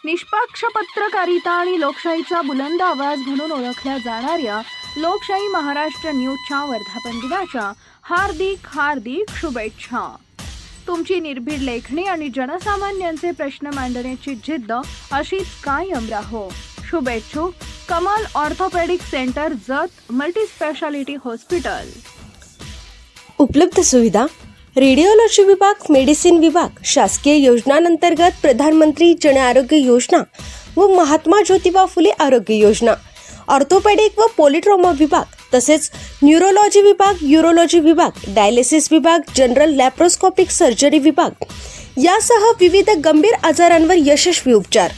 निष्पक्ष पत्रकारिता आणि लोकशाहीचा बुलंद आवाज म्हणून ओळखल्या जाणाऱ्या लोकशाही महाराष्ट्र न्यूजच्या वर्धापन दिनाच्या हार्दिक शुभेच्छा. तुमची निर्भीड लेखणी आणि जनसामान्यांचे प्रश्न मांडण्याची जिद्द अशीच कायम राहो. शुभेच्छुक Kamal orthopedic centre, Jath multispeciality hospital. उपलब्ध सुविधा: रेडिओलॉजी विभाग, मेडिसिन विभाग, शासकीय योजनांतर्गत प्रधानमंत्री जन आरोग्य योजना व महात्मा ज्योतिबा फुले आरोग्य योजना, ऑर्थोपेडिक व पॉलिट्रॉमा विभाग, तसेच न्यूरोलॉजी विभाग, यूरोलॉजी विभाग, डायलिसिस विभाग, जनरल लॅप्रोस्कोपिक सर्जरी विभाग यासह विविध गंभीर आजारांवर यशस्वी उपचार.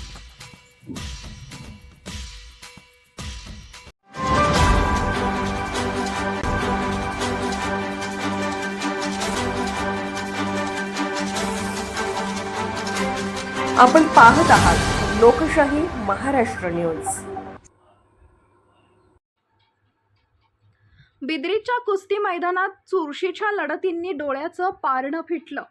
आपण पाहत आहात लोकशाही महाराष्ट्र न्यूज. बिद्रीच्या कुस्ती मैदानात चुरशीच्या लढतींनी डोळ्याचं पारणं फिटलं.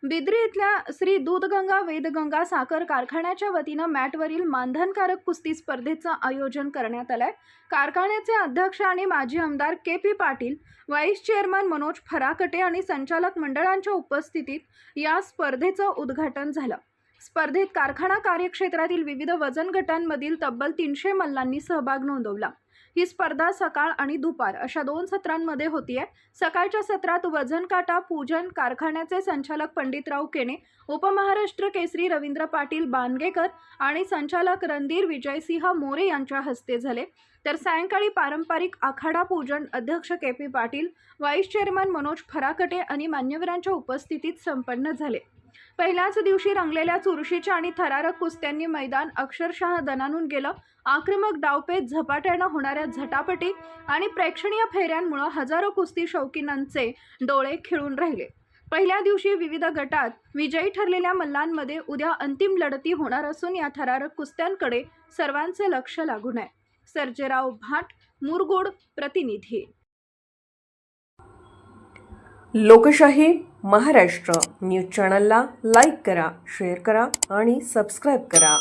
बिद्री इथल्या श्री दूधगंगा वेदगंगा साखर कारखान्याच्या वतीनं मॅटवरील मानधनकारक कुस्ती स्पर्धेचं आयोजन करण्यात आलंय. कारखान्याचे अध्यक्ष आणि माजी आमदार K P. Patil, vice chairman Manoj Farakate आणि संचालक मंडळांच्या उपस्थितीत या स्पर्धेचं उद्घाटन झालं. स्पर्धेत कारखाना कार्यक्षेत्रातील विविध वजन गटांमधील तब्बल 300 मल्लांनी सहभाग नोंदवला. ही स्पर्धा सकाळ आणि दुपार अशा 2 सत्रांमध्ये होतीये. सकाळच्या सत्रात वजन काटा पूजन कारखान्याचे संचालक पंडितराव केने, उपमहाराष्ट्र केसरी रवींद्र पाटील बानगेकर आणि संचालक रणधीर विजयसिंह मोरे यांच्या हस्ते झाले. तर सायंकाळी पारंपरिक आखाडा पूजन अध्यक्ष K P. Patil, vice chairman Manoj Farakate आणि मान्यवरांच्या उपस्थितीत संपन्न झाले. पहिल्याच दिवशी रंगलेल्या चुरशीच्या आणि थरारक कुस्त्यांनी मैदान अक्षरशः दणाणून गेलं. आक्रमक डावपेच, झपाट्यानं होणाऱ्या झटापटी आणि प्रेक्षणीय फेऱ्यांमुळे हजारो कुस्ती शौकीनांचे डोळे खिळून राहिले. पहिल्या दिवशी विविध गटात विजयी ठरलेल्या मल्लांमध्ये उद्या अंतिम लढती होणार असून या थरारक कुस्त्यांकडे सर्वांचे लक्ष लागून आहे. सर्जेराव भाट, मुरगुड प्रतिनिधी. लोकशाही महाराष्ट्र न्यूज चॅनलला लाईक करा, शेअर करा आणि सबस्क्राईब करा.